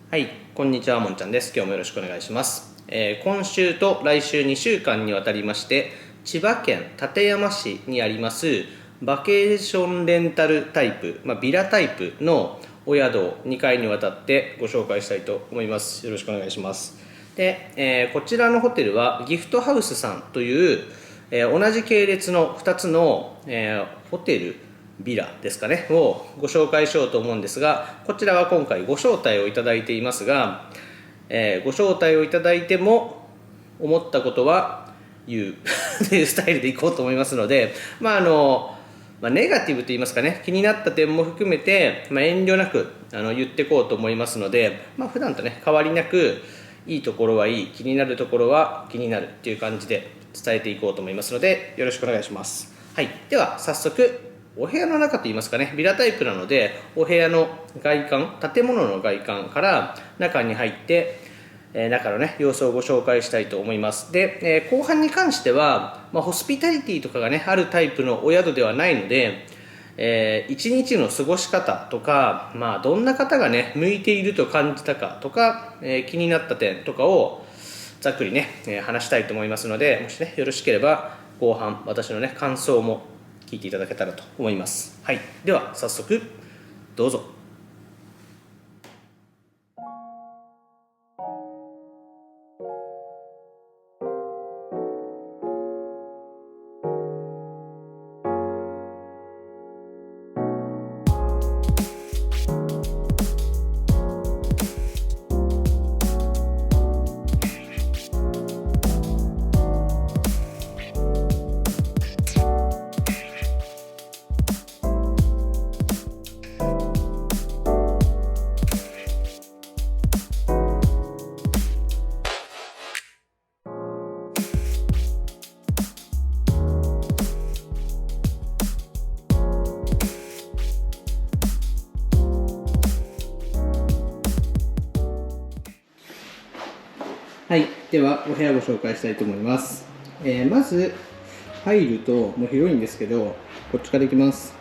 はい、こんにちは、もんちゃんです。今日もよろしくお願いします。今週と来週2週間にわたりまして、千葉県館山市にありますバケーションレンタルタイプ、ビラタイプのお宿を2回にわたってご紹介したいと思います。よろしくお願いします。で、こちらのホテルはギフトハウスさんという、同じ系列の2つの、ホテルビラですかねをご紹介しようと思うんですが、こちらは今回ご招待をいただいていますが、ご招待をいただいても思ったことは言うというスタイルでいこうと思いますので、ネガティブといいますかね、気になった点も含めて、遠慮なく言っていこうと思いますので、普段とね変わりなく、いいところはいい、気になるところは気になるっていう感じで伝えていこうと思いますので、よろしくお願いします。はい、では早速お部屋の中といいますかね、ビラタイプなので、お部屋の外観、建物の外観から中に入って、中のね様子をご紹介したいと思います。で、後半に関しては、ホスピタリティとかがねあるタイプのお宿ではないので、一日の過ごし方とか、どんな方がね向いていると感じたかとか、気になった点とかをざっくりね、話したいと思いますので、もしねよろしければ後半私のね感想も聞いていただけたらと思います。はい、では早速どうぞ。はい、ではお部屋をご紹介したいと思います。まず入るともう広いんですけど、こっちから行きます。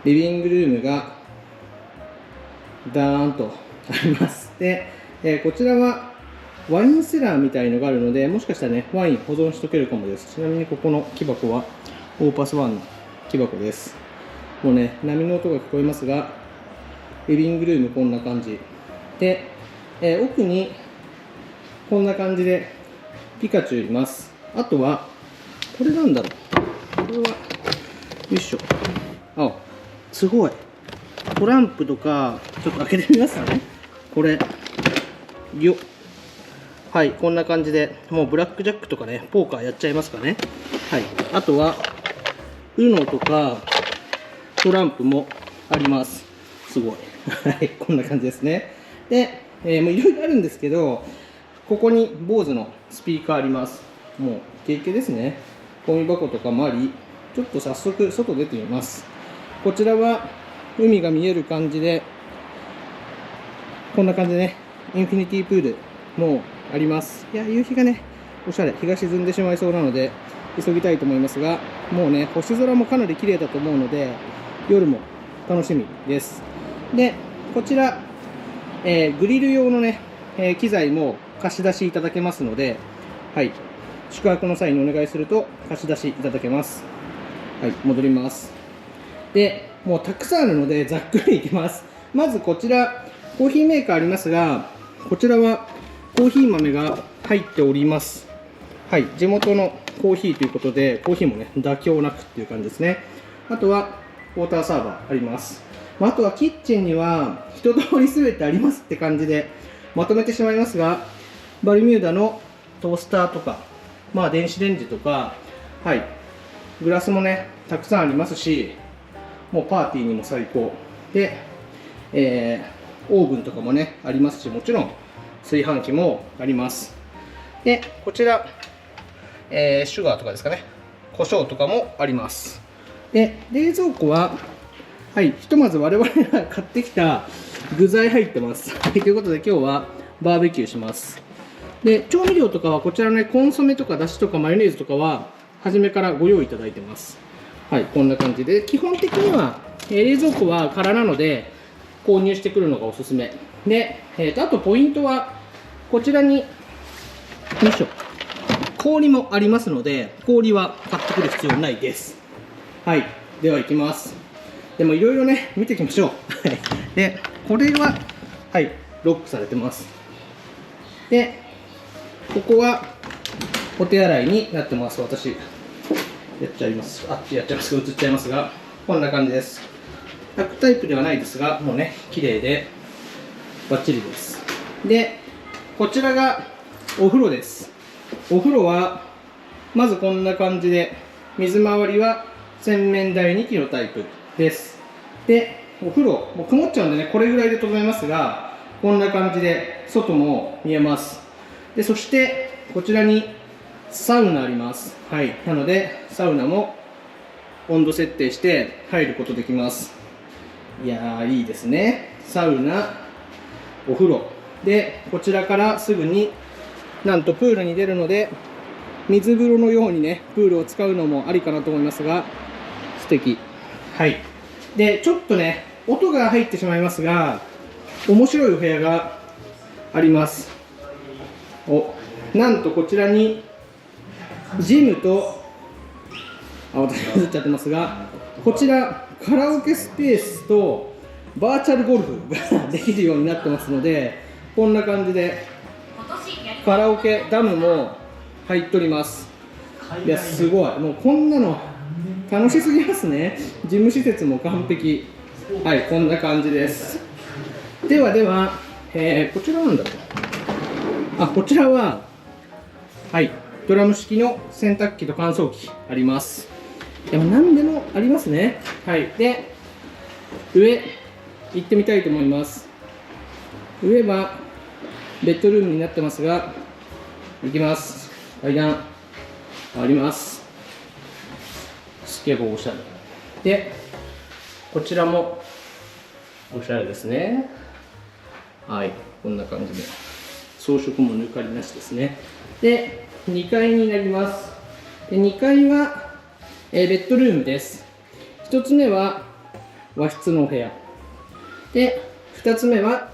リビングルームがダーンとあります。で、こちらはワインセラーみたいのがあるので、もしかしたらねワイン保存しとけるかもです。ちなみにここの木箱はオーパスワンの木箱です。もうね波の音が聞こえますが、リビングルームこんな感じで、奥にこんな感じでピカチュウいます。あとはこれなんだろう、これはよいしょ、すごいトランプとか、ちょっと開けてみますかね。これよ、はい、こんな感じでもうブラックジャックとかねポーカーやっちゃいますかね。はい、あとはUNOとかトランプもあります。すごいはい、こんな感じですね。で、もういろいろあるんですけど、ここに BOSE のスピーカーあります。もうイケイケですね。ゴミ箱とかもあり、ちょっと早速外出てみます。こちらは海が見える感じで、こんな感じでね、インフィニティプールもあります。いや、夕日がねおしゃれ、日が沈んでしまいそうなので急ぎたいと思いますが、もうね星空もかなり綺麗だと思うので夜も楽しみです。で、こちら、グリル用のね、機材も貸し出しいただけますので、はい、宿泊の際にお願いすると貸し出しいただけます。はい、戻ります。で、もうたくさんあるのでざっくりいきます。まずこちらコーヒーメーカーありますが、こちらはコーヒー豆が入っております。はい、地元のコーヒーということでコーヒーもね妥協なくっていう感じですね。あとはウォーターサーバーあります。あとはキッチンには一通り全てありますって感じでまとめてしまいますが、バルミューダのトースターとか、電子レンジとか、はい、グラスもねたくさんありますし、もうパーティーにも最高で、オーブンとかもねありますし、もちろん炊飯器もあります。で、こちら、シュガーとかですかね、胡椒とかもあります。で、冷蔵庫は、はい、ひとまず我々が買ってきた具材入ってます。ということで今日はバーベキューします。で、調味料とかはこちらのね、コンソメとかだしとかマヨネーズとかは初めからご用意いただいてます。はい、こんな感じで、基本的には、冷蔵庫は空なので購入してくるのがおすすめで、あとポイントは、こちらに、よいしょ、氷もありますので、氷は買ってくる必要ないです。はい、では行きます。でもいろいろね、見ていきましょう。で、これは、はい、ロックされてます。で、ここはお手洗いになってます。私、やっちゃいます。やっちゃいますが、映っちゃいますが、こんな感じです。100タイプではないですが、もうね、綺麗で、バッチリです。で、こちらがお風呂です。お風呂は、まずこんな感じで、水回りは洗面台2基のタイプです。で、お風呂、もう曇っちゃうんでね、これぐらいでとどめますが、こんな感じで外も見えます。で、そして、こちらにサウナあります。はい。なので、サウナも温度設定して入ることできます。いやー、いいですね。サウナ、お風呂。で、こちらからすぐになんとプールに出るので、水風呂のようにね、プールを使うのもありかなと思いますが、素敵。はい。で、ちょっとね、音が入ってしまいますが、面白いお部屋があります。なんとこちらに、ジムと、私が映っちゃってますが、こちら、カラオケスペースと、バーチャルゴルフができるようになってますので、こんな感じで、カラオケダムも入っております。いや、すごい。もうこんなの楽しすぎますね。事務施設も完璧。はい、こんな感じです。では、こちらなんだろう。こちらは、はい、ドラム式の洗濯機と乾燥機あります。でも何でもありますね。はい。で、上、行ってみたいと思います。上は、ベッドルームになってますが、行きます。階段、あります。スケボーおしゃれ。で、こちらも、おしゃれですね。はい、こんな感じで。装飾も抜かりなしですね。で、2階になります。で、2階は、ベッドルームです。1つ目は、和室のお部屋。で、2つ目は、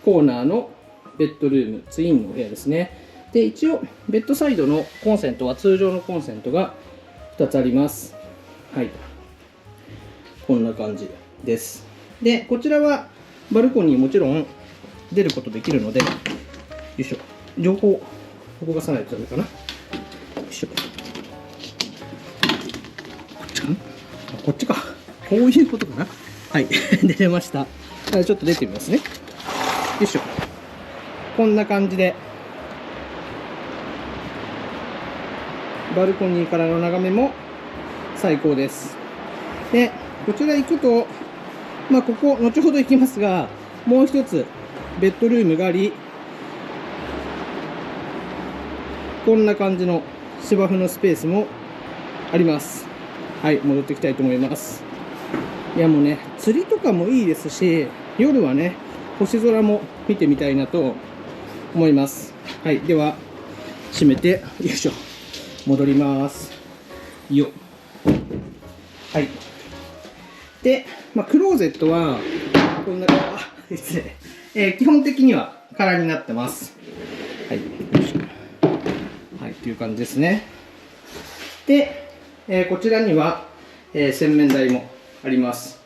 コーナーのベッドルーム、ツインのお部屋ですね。で、一応、ベッドサイドのコンセントは通常のコンセントが2つあります。はい。こんな感じです。で、こちらはバルコニーもちろん出ることできるので、よいしょ。情報を動かさないとダメかな。よいしょ。こっちかな？こっちか。こういうことかな。はい。出れました。ちょっと出てみますね。よいしょ。こんな感じで、バルコニーからの眺めも最高です。で、こちら行くと、ここ、後ほど行きますが、もう一つ、ベッドルームがあり、こんな感じの芝生のスペースもあります。はい、戻っていきたいと思います。いや、もうね、釣りとかもいいですし、夜はね、星空も見てみたいなと思います。はい、では、閉めて、よいしょ、戻ります。よっ。はい。で、クローゼットは、こんな、失礼。基本的には空になってます。はい。よいしょ。はい、という感じですね。で、こちらには、洗面台もあります。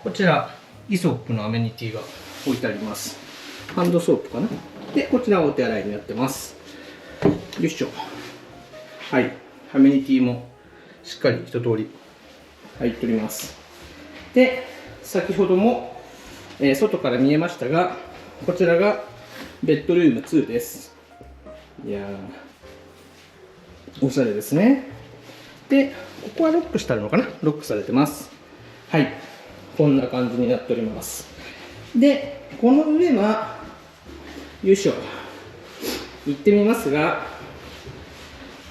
こちら、イソップのアメニティが置いてあります。ハンドソープかな。で、こちらはお手洗いになってます。よいしょ。はい。アメニティもしっかり一通り入っております。で、先ほども、外から見えましたが、こちらがベッドルーム2です。いやー、おしゃれですね。で、ここはロックしてあるのかな？ロックされてます。はい。こんな感じになっております。で、この上は、よいしょ。行ってみますが、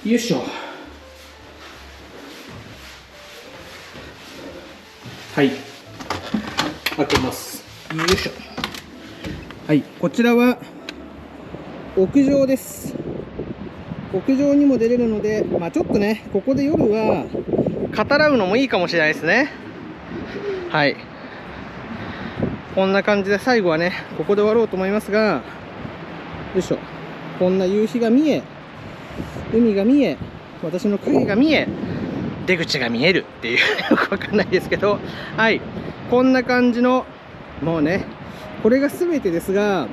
よいしょ。はい。開けます。よいしょ。はい。こちらは、屋上です。屋上にも出れるので、ちょっとね、ここで夜は、語らうのもいいかもしれないですね。はい。こんな感じで最後はね、ここで終わろうと思いますが、よいしょ。こんな夕日が見え、海が見え、私の影が見え、出口が見えるっていうよくわかんないですけど、はい、こんな感じの、もうね、これが全てですが、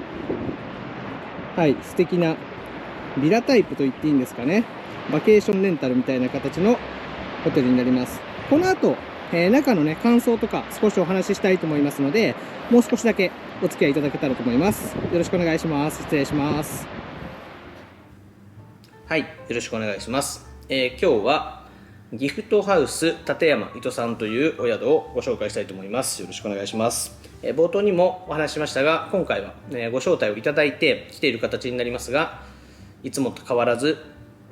はい、素敵なビラタイプと言っていいんですかね、バケーションレンタルみたいな形のホテルになります。この後、中のね、感想とか少しお話ししたいと思いますので、もう少しだけお付き合いいただけたらと思います。よろしくお願いします。失礼します。はい、よろしくお願いします。今日はギフトハウス立山糸さんというお宿をご紹介したいと思います。よろしくお願いします。冒頭にもお話ししましたが、今回は、ご招待をいただいて来ている形になりますが、いつもと変わらず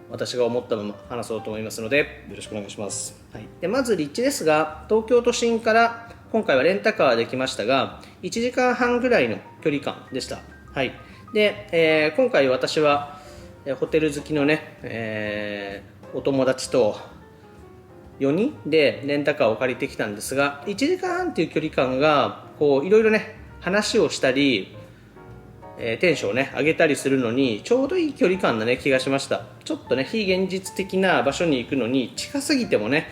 私が思ったまま話そうと思いますので、よろしくお願いします。はい、でまず立地ですが、東京都心から今回はレンタカーで来ましたが、1時間半ぐらいの距離感でした。はい、で、今回私はホテル好きのね、お友達と4人でレンタカーを借りてきたんですが、1時間半という距離感がこういろいろね話をしたり、テンションをね上げたりするのにちょうどいい距離感なね気がしました。ちょっとね非現実的な場所に行くのに近すぎてもね、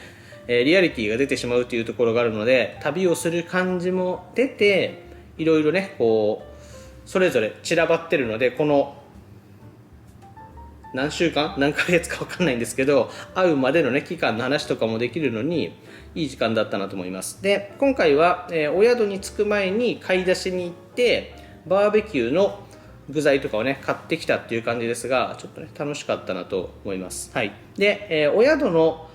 リアリティが出てしまうというところがあるので、旅をする感じも出て、いろいろねこうそれぞれ散らばってるので、この何週間何ヶ月か分かんないんですけど、会うまでのね期間の話とかもできるのにいい時間だったなと思います。で今回は、お宿に着く前に買い出しに行ってバーベキューの具材とかをね買ってきたっていう感じですが、ちょっとね楽しかったなと思います。はい、で、お宿の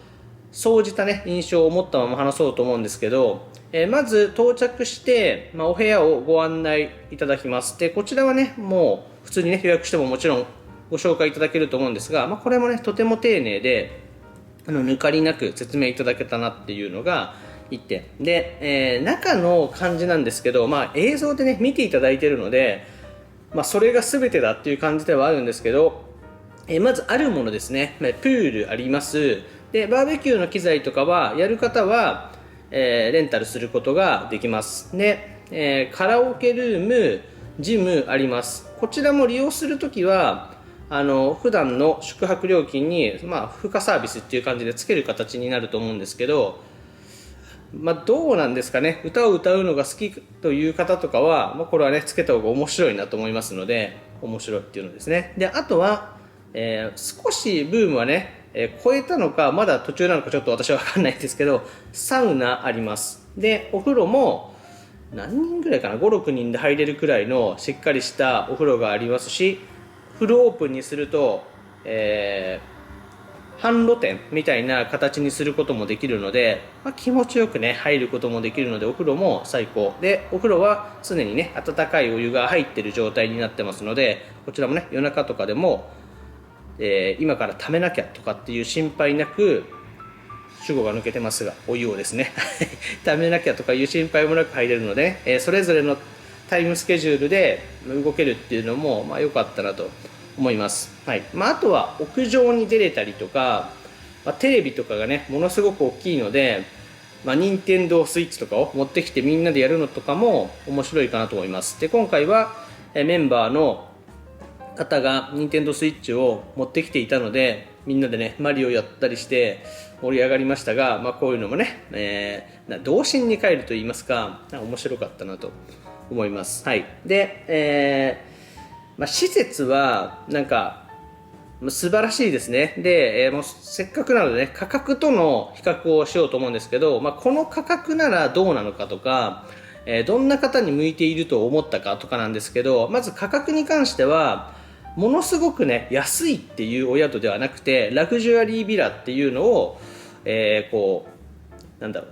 総じたね印象を持ったまま話そうと思うんですけど、まず到着して、お部屋をご案内いただきます。でこちらはねもう普通にね予約してももちろんご紹介いただけると思うんですが、これもねとても丁寧で抜かりなく説明いただけたなっていうのが1点で、中の感じなんですけど、映像でね見ていただいているので、それが全てだっていう感じではあるんですけど、まずあるものですね、プールあります。でバーベキューの機材とかはやる方は、レンタルすることができます。で、カラオケルーム、ジムあります。こちらも利用するときは普段の宿泊料金に、付加サービスっていう感じでつける形になると思うんですけど、どうなんですかね、歌を歌うのが好きという方とかは、これはねつけた方が面白いなと思いますので、面白いっていうのですね。であとは、少しブームはね、超えたのかまだ途中なのかちょっと私は分かんないんですけど、サウナあります。でお風呂も何人ぐらいかな、5、6人で入れるくらいのしっかりしたお風呂がありますし、フルオープンにすると、半露天みたいな形にすることもできるので、気持ちよくね入ることもできるので、お風呂も最高で、お風呂は常にね温かいお湯が入っている状態になってますので、こちらもね夜中とかでも、今から溜めなきゃとかっていう心配なく、主語が抜けてますがお湯をですね溜めなきゃとかいう心配もなく入れるので、それぞれのタイムスケジュールで動けるっていうのも良かったなと思います。はい、あとは屋上に出れたりとか、テレビとかがねものすごく大きいので、任天堂スイッチとかを持ってきてみんなでやるのとかも面白いかなと思います。で今回はメンバーの方が任天堂スイッチを持ってきていたので、みんなでねマリオやったりして盛り上がりましたが、こういうのもね、童心に帰ると言いますか、面白かったなと思います。はい、で、施設はなんか素晴らしいですね。で、もうせっかくなのでね価格との比較をしようと思うんですけど、この価格ならどうなのかとか、どんな方に向いていると思ったかとかなんですけど、まず価格に関してはものすごくね安いっていうお宿ではなくて、ラグジュアリービラっていうのを、こうなんだろ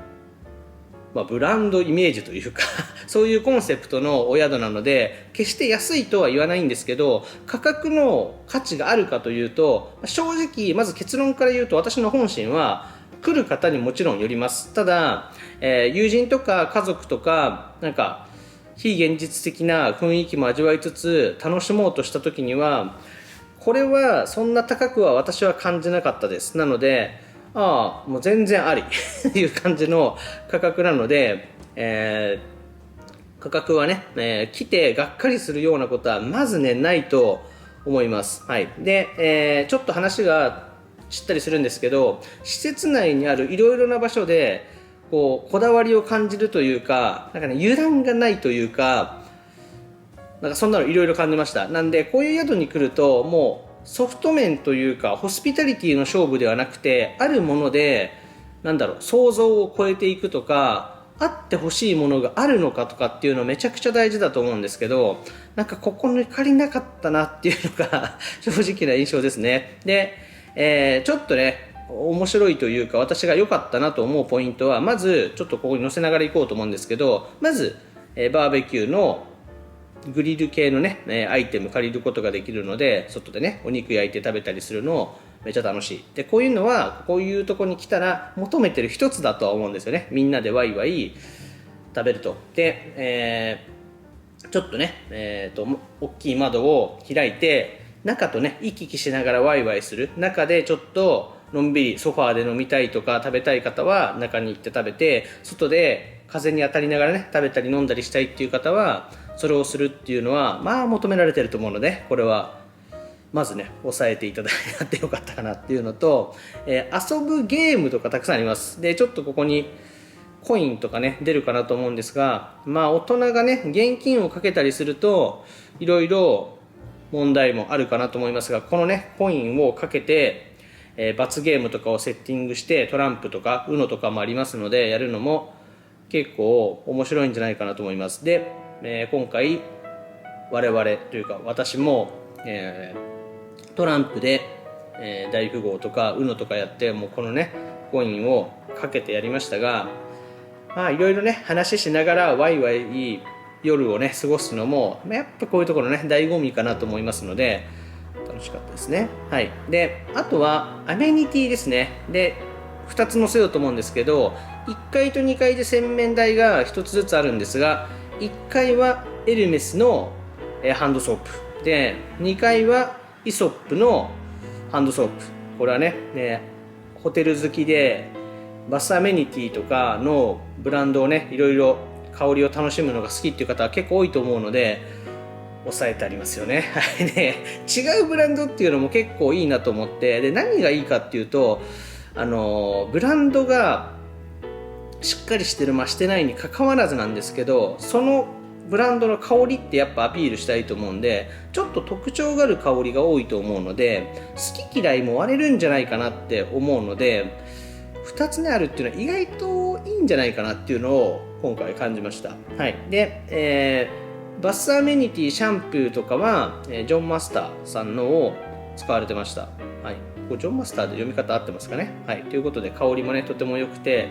う、ブランドイメージというかそういうコンセプトのお宿なので、決して安いとは言わないんですけど、価格の価値があるかというと、正直まず結論から言うと、私の本心は来る方にもちろんよります。ただ、友人とか家族とかなんか非現実的な雰囲気も味わいつつ楽しもうとした時には、これはそんな高くは私は感じなかったです。なのでもう全然ありっていう感じの価格なので、価格はね、来てがっかりするようなことはまずねないと思います。はい、で、ちょっと話が知ったりするんですけど、施設内にあるいろいろな場所でこだわりを感じるというか、なんかね、油断がないというか、なんかそんなのいろいろ感じました。なんでこういう宿に来ると、もうソフト面というかホスピタリティの勝負ではなくて、あるもので想像を超えていくとか、あってほしいものがあるのかとかっていうのめちゃくちゃ大事だと思うんですけど、なんかここに借りなかったなっていうのが正直な印象ですね。で、ちょっとね面白いというか、私が良かったなと思うポイントは、まずちょっとここに載せながらいこうと思うんですけど、まず、バーベキューのグリル系のねアイテム借りることができるので、外でねお肉焼いて食べたりするのめっちゃ楽しい。でこういうのはこういうとこに来たら求めてる一つだとは思うんですよね。みんなでワイワイ食べると。で、ちょっとね、大きい窓を開いて中とね行き来しながらワイワイする。中でちょっとのんびりソファーで飲みたいとか食べたい方は中に行って食べて、外で風に当たりながらね食べたり飲んだりしたいっていう方はそれをするっていうのはまあ求められてると思うので、これはまずね抑えていただいてよかったかなっていうのと、遊ぶゲームとかたくさんあります。でちょっとここにコインとかね出るかなと思うんですが、まあ大人がね現金をかけたりするといろいろ問題もあるかなと思いますが、このねコインをかけて罰ゲームとかをセッティングして、トランプとか UNO とかもありますので、やるのも結構面白いんじゃないかなと思います。で、今回我々というか私も、トランプで、大富豪とか UNO とかやって、もうこのねコインをかけてやりましたが、まあいろいろね話しながらワイワイ夜をね過ごすのもやっぱこういうところね醍醐味かなと思いますので楽しかったですね。はい、であとはアメニティですね。で2つ載せようと思うんですけど、1階と2階で洗面台が1つずつあるんですが、1階はエルメスのハンドソープで、2階はイソップのハンドソープ。これはねホテル好きでバスアメニティとかのブランドをねいろいろ香りを楽しむのが好きっていう方は結構多いと思うので抑えてありますよね。で違うブランドっていうのも結構いいなと思って、で何がいいかっていうと、ブランドがしっかりしてるしてないにかかわらずなんですけど、そのブランドの香りってやっぱアピールしたいと思うんで、ちょっと特徴がある香りが多いと思うので、好き嫌いも割れるんじゃないかなって思うので、2つねあるっていうのは意外といいんじゃないかなっていうのを今回感じました。はい、で、バスアメニティシャンプーとかは、ジョンマスターさんのを使われてました。はい、これジョンマスターで読み方合ってますかね。はい、ということで香りもねとても良くて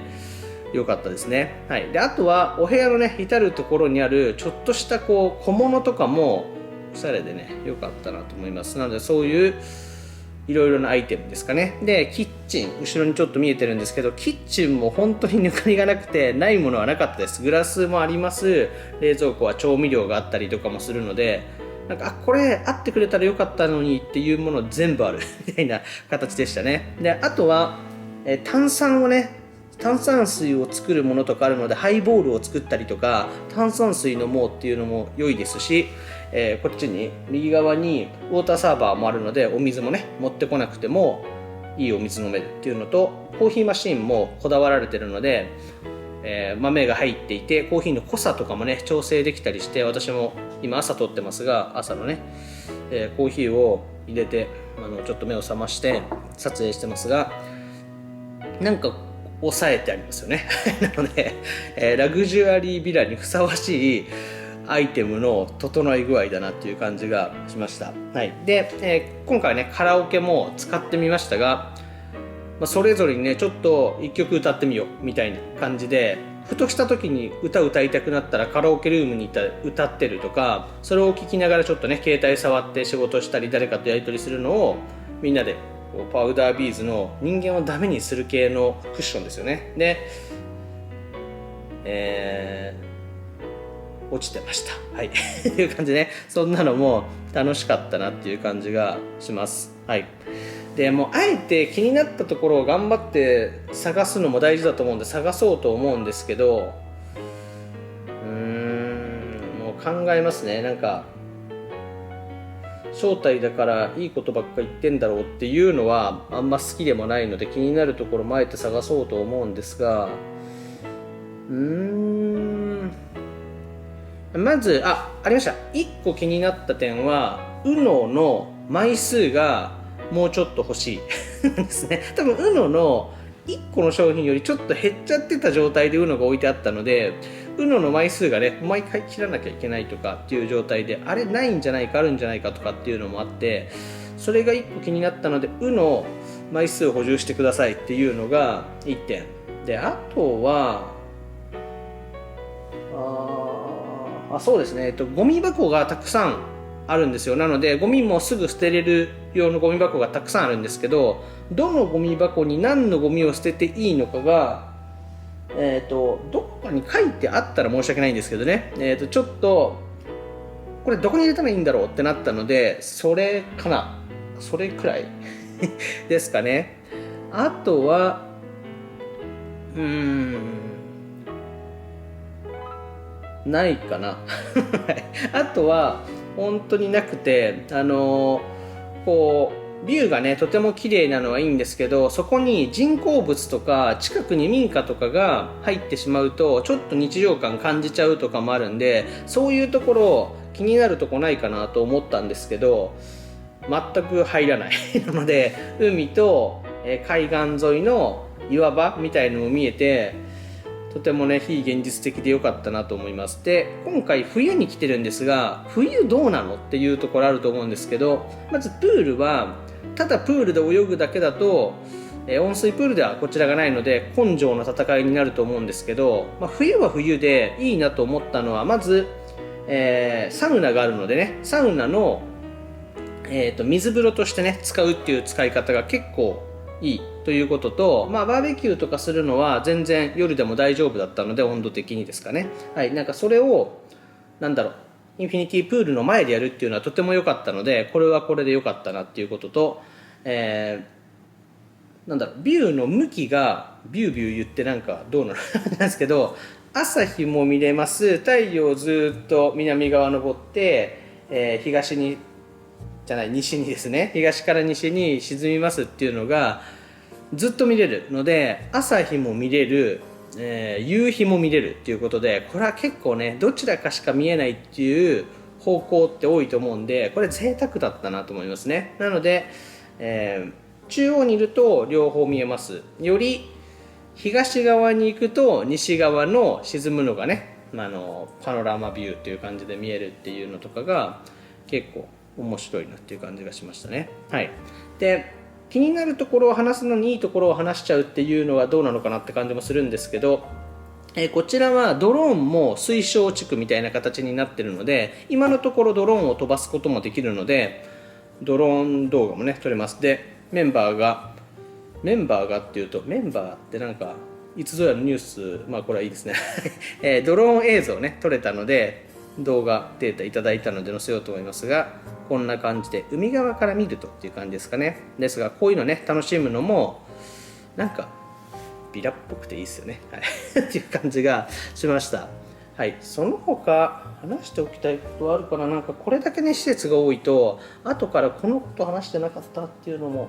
良かったですね。はい、であとはお部屋のね至る所にあるちょっとした小物とかもおしゃれでね良かったなと思います。なのでそういういろいろなアイテムですかね。でキッチン後ろにちょっと見えてるんですけど、キッチンも本当に抜かりがなくてないものはなかったです。グラスもあります。冷蔵庫は調味料があったりとかもするので、なんかこれあってくれたらよかったのにっていうもの全部あるみたいな形でしたね。であとは、炭酸水を作るものとかあるので、ハイボールを作ったりとか炭酸水飲もうっていうのも良いですし、こっちに右側にウォーターサーバーもあるので、お水もね持ってこなくてもいいお水飲めるっていうのと、コーヒーマシーンもこだわられてるので、豆が入っていてコーヒーの濃さとかもね調整できたりして、私も今朝撮ってますが、朝のね、コーヒーを入れてちょっと目を覚まして撮影してますが、なんか抑えてありますよねなので、ラグジュアリービラにふさわしいアイテムの整い具合だなっていう感じがしました。はい、で、今回ねカラオケも使ってみましたが、それぞれにねちょっと1曲歌ってみようみたいな感じで、ふとした時に歌いたくなったらカラオケルームに行ったら歌ってるとか、それを聞きながらちょっとね携帯触って仕事したり誰かとやり取りするのをみんなでパウダービーズの人間をダメにする系のクッションですよね。で、落ちてました。はいという感じでね、そんなのも楽しかったなっていう感じがします。はい、でもうあえて気になったところを頑張って探すのも大事だと思うんで探そうと思うんですけど、考えますね。なんか招待だからいいことばっか言ってんだろうっていうのはあんま好きでもないので、気になるところもあえて探そうと思うんですが、まずありました。1個気になった点は UNO の枚数がもうちょっと欲しいですね。多分 UNO の1個の商品よりちょっと減っちゃってた状態で UNO が置いてあったので、UNO の枚数がね毎回切らなきゃいけないとかっていう状態で、あれないんじゃないかあるんじゃないかとかっていうのもあって、それが1個気になったので UNO 枚数を補充してくださいっていうのが1点で、あとはそうですね、ゴミ箱がたくさんあるんですよ。なのでゴミもすぐ捨てれる用のゴミ箱がたくさんあるんですけど、どのゴミ箱に何のゴミを捨てていいのかがどこかに書いてあったら申し訳ないんですけどね、ちょっとこれどこに入れたらいいんだろうってなったので、それかな、それくらいですかね。あとはないかなあとは本当になくて、こうビューがねとても綺麗なのはいいんですけど、そこに人工物とか近くに民家とかが入ってしまうとちょっと日常感感じちゃうとかもあるんで、そういうところ気になるとこないかなと思ったんですけど、全く入らないなので、海と海岸沿いの岩場みたいのも見えて、とてもね非現実的で良かったなと思います。で今回冬に来てるんですが、冬どうなのっていうところあると思うんですけど、まずプールはただプールで泳ぐだけだと、温水プールではこちらがないので根性の戦いになると思うんですけど、冬は冬でいいなと思ったのは、まず、サウナがあるのでね、サウナの、水風呂としてね使うっていう使い方が結構いいということと、バーベキューとかするのは全然夜でも大丈夫だったので、温度的にですかね。はい、なんかそれをインフィニティプールの前でやるっていうのはとても良かったので、これはこれで良かったなっていうことと、ビューの向きがビュービュー言ってなんかどうなのなんですけど、朝日も見れます。太陽ずっと南側登って、西にですね、東から西に沈みますっていうのがずっと見れるので、朝日も見れる、夕日も見れるっていうことで、これは結構ねどちらかしか見えないっていう方向って多いと思うんで、これ贅沢だったなと思いますね。なので、中央にいると両方見えます。より東側に行くと西側の沈むのがね、パノラマビューっていう感じで見えるっていうのとかが結構面白いなっていう感じがしましたね。はい。で気になるところを話すのにいいところを話しちゃうっていうのはどうなのかなって感じもするんですけど、こちらはドローンも推奨地区みたいな形になってるので、今のところドローンを飛ばすこともできるので、ドローン動画もね撮れます。でメンバーがっていうと、メンバーってなんかいつぞやのニュース、これはいいですねドローン映像ね撮れたので、動画データいただいたので載せようと思いますが、こんな感じで海側から見るとっていう感じですかね。ですがこういうのね楽しむのもなんかビラっぽくていいですよね、はい、っていう感じがしました。はい、その他話しておきたいことはあるかな。なんかこれだけね施設が多いと後からこのこと話してなかったっていうのも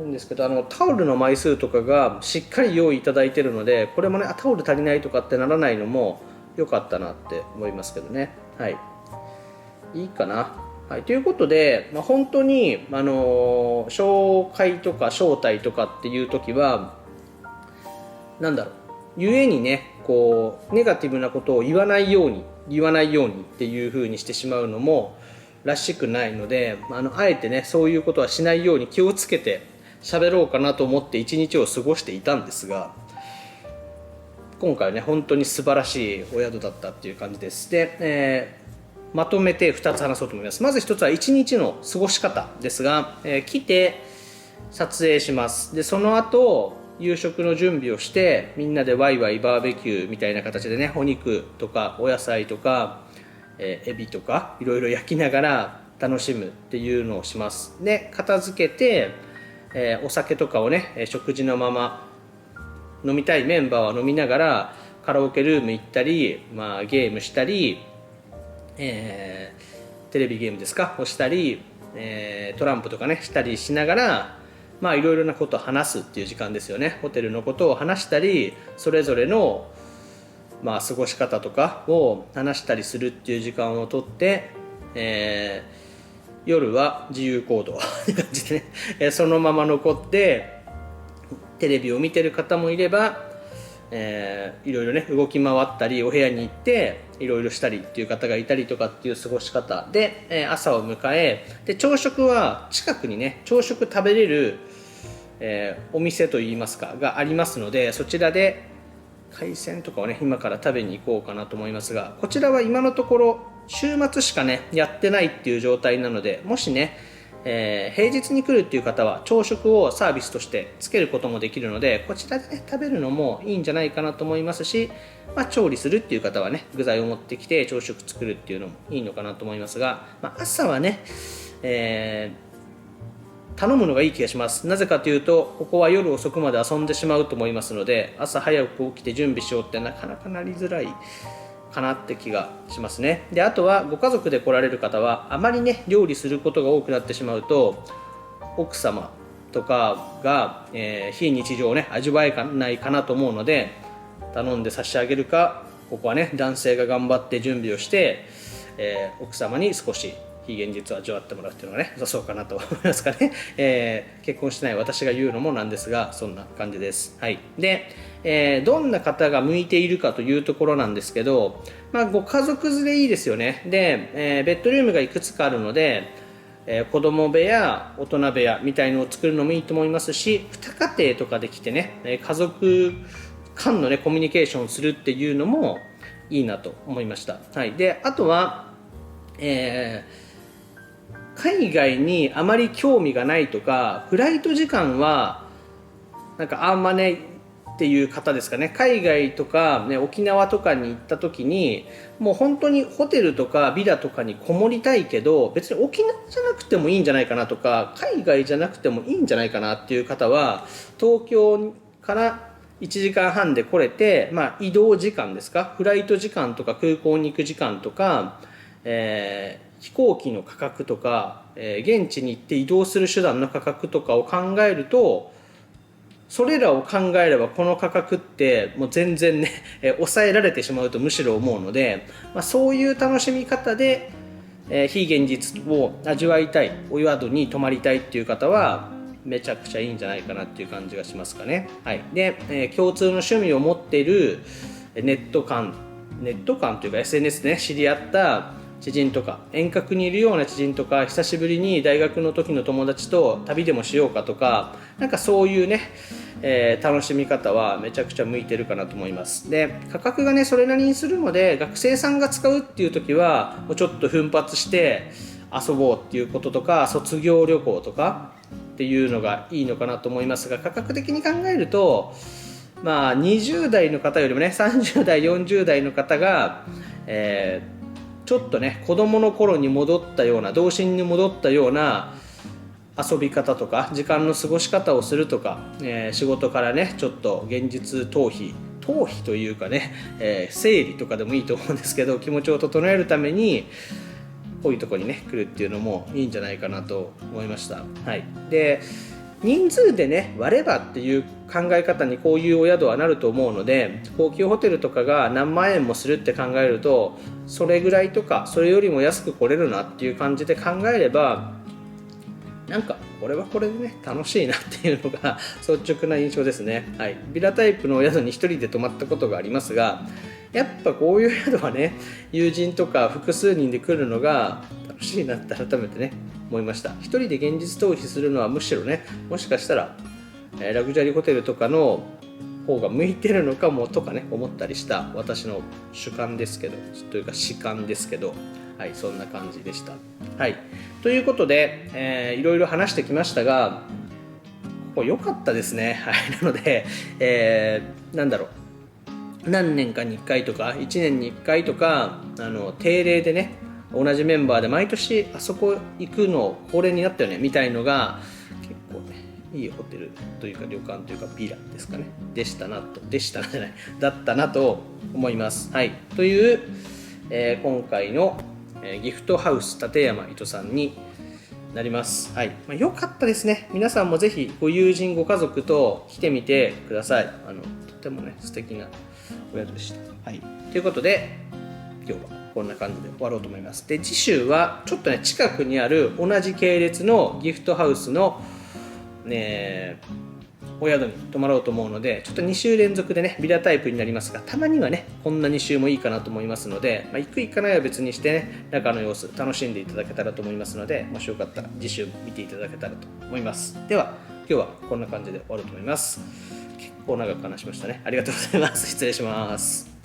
いいんですけど、タオルの枚数とかがしっかり用意いただいてるので、これもねタオル足りないとかってならないのも良かったなって思いますけどね。はい、いいかな。はい、ということで、本当に、紹介とか招待とかっていう時はゆえにねこうネガティブなことを言わないようにっていう風にしてしまうのもらしくないので、あえてねそういうことはしないように気をつけて喋ろうかなと思って一日を過ごしていたんですが、今回はね本当に素晴らしいお宿だったっていう感じです。で、まとめて2つ話そうと思います。まず1つは1日の過ごし方ですが、来て撮影します。でその後夕食の準備をしてみんなでワイワイバーベキューみたいな形でね、お肉とかお野菜とか、エビとかいろいろ焼きながら楽しむっていうのをします。で片付けて、お酒とかをね食事のまま飲みたいメンバーは飲みながらカラオケルーム行ったり、ゲームしたり、テレビゲームですかをしたり、トランプとかねしたりしながら、いろいろなことを話すっていう時間ですよね。ホテルのことを話したり、それぞれの過ごし方とかを話したりするっていう時間をとって、夜は自由行動って感じでね、そのまま残ってテレビを見てる方もいれば、いろいろね動き回ったりお部屋に行っていろいろしたりっていう方がいたりとかっていう過ごし方で、朝を迎え、で朝食は近くにね朝食食べれる、お店といいますかがありますので、そちらで海鮮とかをね今から食べに行こうかなと思いますが、こちらは今のところ週末しかねやってないっていう状態なので、もしね、平日に来るっていう方は朝食をサービスとしてつけることもできるので、こちらで、ね、食べるのもいいんじゃないかなと思いますし、調理するっていう方はね具材を持ってきて朝食作るっていうのもいいのかなと思いますが、朝はね、頼むのがいい気がします。なぜかというと、ここは夜遅くまで遊んでしまうと思いますので、朝早く起きて準備しようってなかなかなりづらいかなって気がしますね。で、あとはご家族で来られる方はあまりね料理することが多くなってしまうと、奥様とかが、非日常をね味わえないかなと思うので、頼んで差し上げるか、ここはね男性が頑張って準備をして、奥様に少し非現実を味わってもらうっていうのがね良さそうかなと思いますかね。結婚してない私が言うのもなんですが、そんな感じです。はい。で、どんな方が向いているかというところなんですけど、ご家族連れいいですよね。で、ベッドルームがいくつかあるので、子供部屋、大人部屋みたいのを作るのもいいと思いますし、2家庭とかで来てね家族間のねコミュニケーションをするっていうのもいいなと思いました。はい。で、あとは、海外にあまり興味がないとか、フライト時間はなんかあんまねっていう方ですかね。海外とか、ね、沖縄とかに行った時にもう本当にホテルとかビラとかにこもりたいけど、別に沖縄じゃなくてもいいんじゃないかなとか、海外じゃなくてもいいんじゃないかなっていう方は、東京から1時間半で来れて、移動時間ですか、フライト時間とか空港に行く時間とか、飛行機の価格とか、現地に行って移動する手段の価格とかを考えると、それらを考えればこの価格ってもう全然ね抑えられてしまうとむしろ思うので、そういう楽しみ方で、非現実を味わいたい、お宿に泊まりたいっていう方はめちゃくちゃいいんじゃないかなっていう感じがしますかね。はい。で、共通の趣味を持っているネット間というか SNS で、ね、知り合った知人とか、遠隔にいるような知人とか、久しぶりに大学の時の友達と旅でもしようかとか、なんかそういうね、楽しみ方はめちゃくちゃ向いてるかなと思います。で、価格がねそれなりにするので、学生さんが使うっていう時はもうちょっと奮発して遊ぼうっていうこととか、卒業旅行とかっていうのがいいのかなと思いますが、価格的に考えると20代の方よりもね30代40代の方が、ちょっとね子供の頃に戻ったような、童心に戻ったような遊び方とか時間の過ごし方をするとか、仕事からねちょっと現実逃避というかね、整理とかでもいいと思うんですけど、気持ちを整えるためにこういうところにね来るっていうのもいいんじゃないかなと思いました。はい。で、人数でね割ればっていう考え方にこういうお宿はなると思うので、高級ホテルとかが何万円もするって考えると、それぐらいとかそれよりも安く来れるなっていう感じで考えれば、なんかこれはこれでね楽しいなっていうのが率直な印象ですね。はい。ビラタイプのお宿に一人で泊まったことがありますが、やっぱこういう宿はね友人とか複数人で来るのが楽しいなって改めてね思いました。一人で現実逃避するのはむしろね、もしかしたら、ラグジュアリーホテルとかの方が向いてるのかもとかね思ったりした私の主観ですけど、というか主観ですけど、はい、そんな感じでした。はい。ということで、いろいろ話してきましたが、ここ良かったですね。はい。なので、何年かに1回とか1年に1回とか定例でね同じメンバーで毎年あそこ行くの恒例になったよねみたいのが結構ねいいホテルというか旅館というかビラですかねだったなと思います。はい、という、今回の、ギフトハウス立山糸さんになります。はい、良かったですね。皆さんもぜひご友人ご家族と来てみてください。とてもね素敵なお宿でした。はい、ということで今日はこんな感じで終わろうと思います。で次週はちょっとね近くにある同じ系列のギフトハウスのお宿に泊まろうと思うので、ちょっと2週連続でねビラタイプになりますが、たまにはねこんな2週もいいかなと思いますので、行く行かないは別にしてね中の様子楽しんでいただけたらと思いますので、もしよかったら次週見ていただけたらと思います。では今日はこんな感じで終わろうと思います。結構長く話しましたね。ありがとうございます。失礼します。